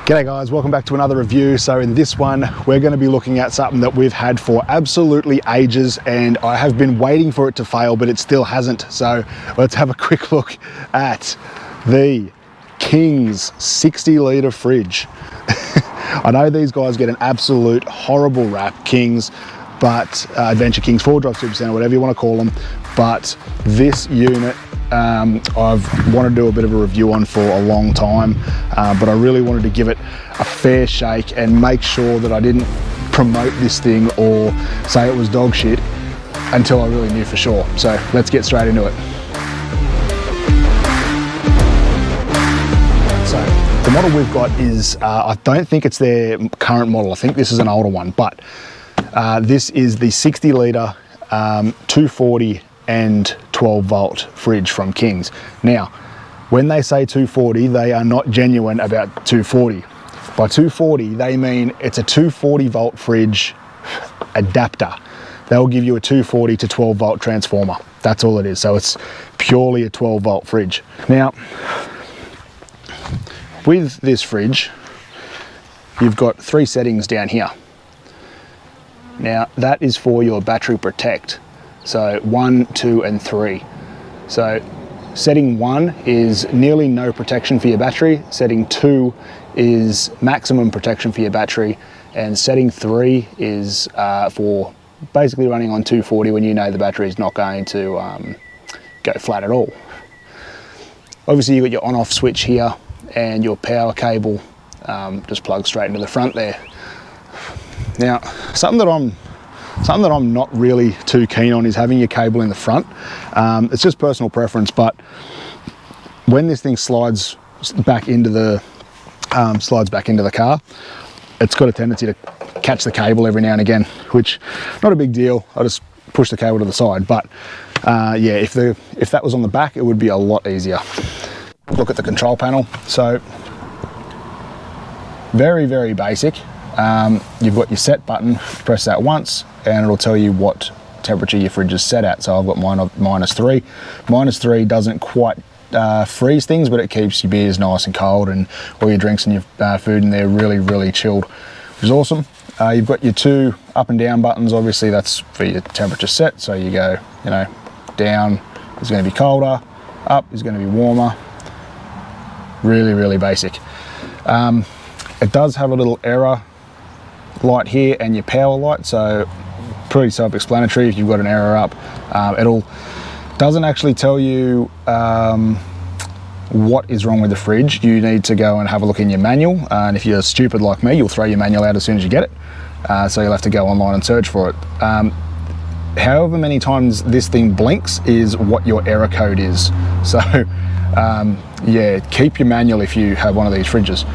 G'day guys, welcome back to another review. So in this one, we're going to be looking at something that we've had for absolutely ages, and I have been waiting for it to fail, but it still hasn't. So let's have a quick look at the King's 60 litre fridge. I know these guys get an absolute horrible rap, Kings, but Adventure Kings, 4-Drive Super Center, whatever you want to call them. But this unit, I've wanted to do a bit of a review on for a long time, but I really wanted to give it a fair shake and make sure that I didn't promote this thing or say it was dog shit until I really knew for sure. So let's get straight into it. So the model we've got is, I don't think it's their current model. I think this is an older one, but this is the 60 litre 240 and 12 volt fridge from Kings. Now, when they say 240, they are not genuine about 240. By 240, they mean it's a 240 volt fridge adapter. They'll give you a 240 to 12 volt transformer. That's all it is. So it's purely a 12 volt fridge. Now, with this fridge, you've got 3 settings down here. Now, that is for your battery protect. So 1, 2, and 3. So setting 1 is nearly no protection for your battery. Setting 2 is maximum protection for your battery. And setting 3 is for basically running on 240 when you know the battery is not going to go flat at all. Obviously, you've got your on-off switch here and your power cable just plugs straight into the front there. Now, something that I'm not really too keen on is having your cable in the front. It's just personal preference, but when this thing slides back into the car, it's got a tendency to catch the cable every now and again, which not a big deal. I just push the cable to the side, but yeah, if that was on the back, it would be a lot easier. Look at the control panel. So very, very basic. You've got your set button, press that once and it'll tell you what temperature your fridge is set at. So I've got mine at -3. -3 doesn't quite freeze things, but it keeps your beers nice and cold and all your drinks and your food in there really, really chilled, which is awesome. You've got your 2 up and down buttons. Obviously that's for your temperature set. So you go, down is going to be colder, up is going to be warmer. Really, really basic. It does have a little error light here and your power light, so pretty self-explanatory. If you've got an error up, doesn't actually tell you what is wrong with the fridge. You need to go and have a look in your manual, and if you're stupid like me, you'll throw your manual out as soon as you get it, so you'll have to go online and search for it. However many times this thing blinks is what your error code is, so yeah, keep your manual if you have one of these fridges.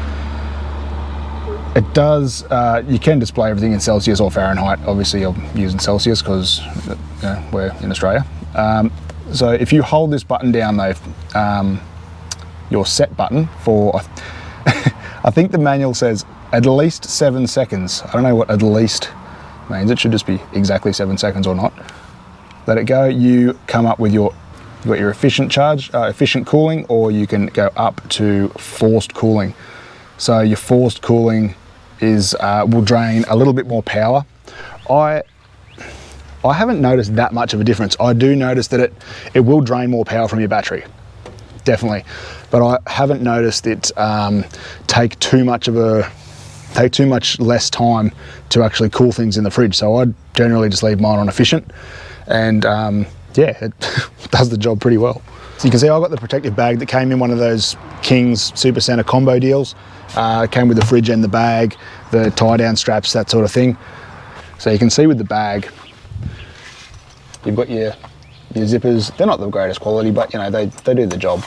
It does, you can display everything in Celsius or Fahrenheit. Obviously I'm using Celsius because we're in Australia. So if you hold this button down though, your set button for, I think the manual says at least 7 seconds. I don't know what at least means. It should just be exactly 7 seconds or not. Let it go. You come up with you've got your efficient charge, efficient cooling, or you can go up to forced cooling. So your forced cooling is will drain a little bit more power. I haven't noticed that much of a difference. I do notice that it will drain more power from your battery, definitely. But I haven't noticed it take too much less time to actually cool things in the fridge. So I generally just leave mine on efficient, and yeah, it does the job pretty well. So you can see I've got the protective bag that came in one of those Kings Super Center combo deals. It came with the fridge and the bag, the tie down straps, that sort of thing. So you can see with the bag, you've got your zippers. They're not the greatest quality, but they do the job.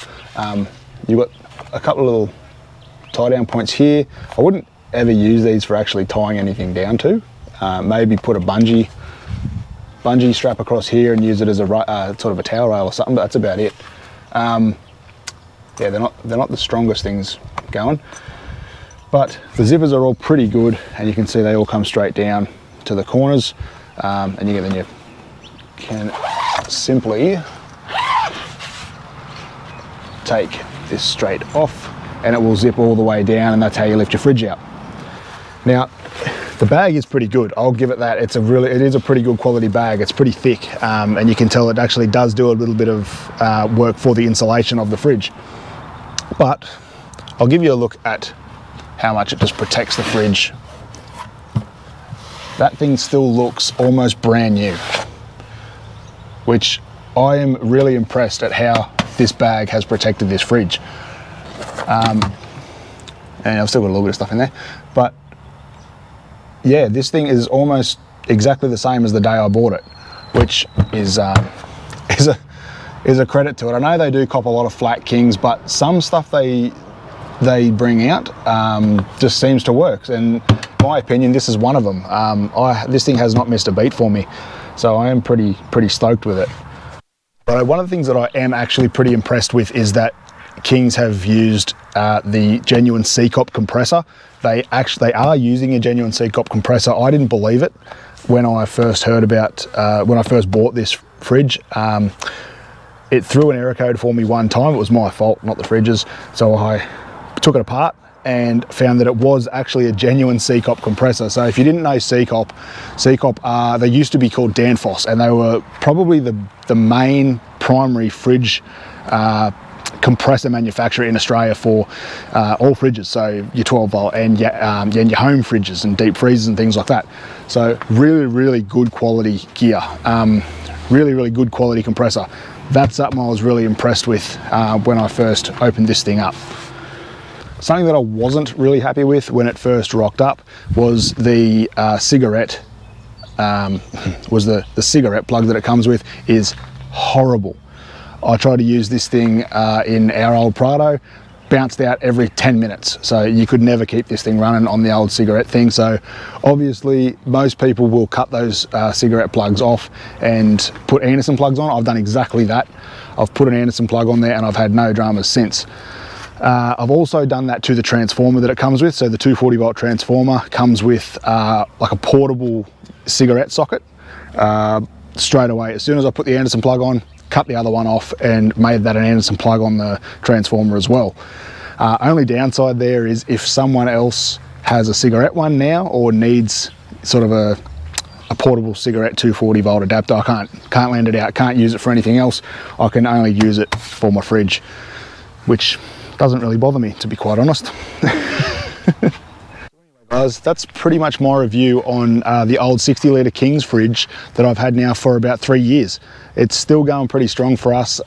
You've got a couple of little tie down points here. I wouldn't ever use these for actually tying anything down to. Maybe put a bungee strap across here and use it as a sort of a towel rail or something, but that's about it. Yeah, they're not the strongest things going, but the zippers are all pretty good, and you can see they all come straight down to the corners, and then you can simply take this straight off and it will zip all the way down, and that's how you lift your fridge out. Now, the bag is pretty good, I'll give it that. It is a pretty good quality bag. It's pretty thick, and you can tell it actually does do a little bit of work for the insulation of the fridge. But I'll give you a look at how much it just protects the fridge. That thing still looks almost brand new, which I am really impressed at how this bag has protected this fridge. And I've still got a little bit of stuff in there, but yeah, this thing is almost exactly the same as the day I bought it, which is a credit to it. I know they do cop a lot of flat Kings, but some stuff they bring out just seems to work. And in my opinion, this is one of them. This thing has not missed a beat for me, so I am pretty stoked with it. But one of the things that I am actually pretty impressed with is that Kings have used the genuine C-cop compressor. They are using a genuine C-cop compressor. I didn't believe it when I first heard about, when I first bought this fridge. It threw an error code for me one time. It was my fault, not the fridge's. So I took it apart and found that it was actually a genuine C-cop compressor. So if you didn't know C-cop they used to be called Danfoss, and they were probably the main primary fridge compressor manufacturer in Australia for all fridges, so your 12 volt and your home fridges and deep freezers and things like that. So really good quality gear, really good quality compressor. That's something I was really impressed with when I first opened this thing up. Something that I wasn't really happy with when it first rocked up was the cigarette cigarette plug that it comes with is horrible. I tried to use this thing in our old Prado, bounced out every 10 minutes. So you could never keep this thing running on the old cigarette thing. So obviously most people will cut those cigarette plugs off and put Anderson plugs on. I've done exactly that. I've put an Anderson plug on there and I've had no dramas since. I've also done that to the transformer that it comes with. So the 240 volt transformer comes with like a portable cigarette socket. Straight away, as soon as I put the Anderson plug on, cut the other one off and made that an Anderson plug on the transformer as well. Only downside there is if someone else has a cigarette one now or needs sort of a portable cigarette 240 volt adapter, I can't land it out, can't use it for anything else. I can only use it for my fridge, which doesn't really bother me, to be quite honest. Guys, that's pretty much my review on the old 60 litre Kings fridge that I've had now for about 3 years. It's still going pretty strong for us.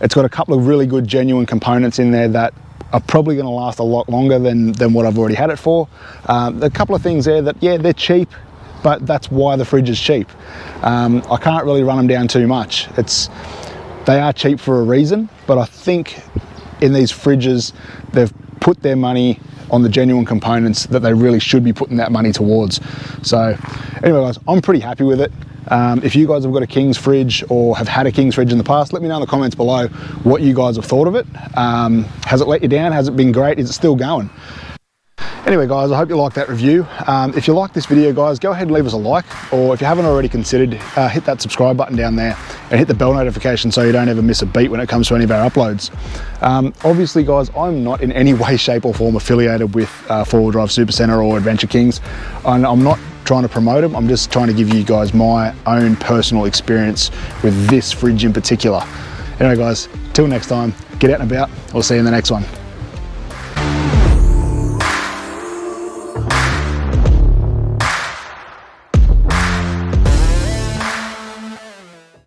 It's got a couple of really good genuine components in there that are probably going to last a lot longer than what I've already had it for. A couple of things there that, yeah, they're cheap, but that's why the fridge is cheap. I can't really run them down too much. They are cheap for a reason, but I think in these fridges, they've put their money on the genuine components that they really should be putting that money towards. So anyway guys, I'm pretty happy with it. If you guys have got a Kings fridge or have had a Kings fridge in the past, let me know in the comments below what you guys have thought of it. Has it let you down? Has it been great? Is it still going? Anyway guys, I hope you liked that review. If you liked this video guys, go ahead and leave us a like, or if you haven't already considered, hit that subscribe button down there and hit the bell notification so you don't ever miss a beat when it comes to any of our uploads. Obviously guys, I'm not in any way, shape or form affiliated with 4-wheel drive Supercenter or Adventure Kings, and I'm not trying to promote them. I'm just trying to give you guys my own personal experience with this fridge in particular. Anyway guys, till next time, get out and about. We'll see you in the next one.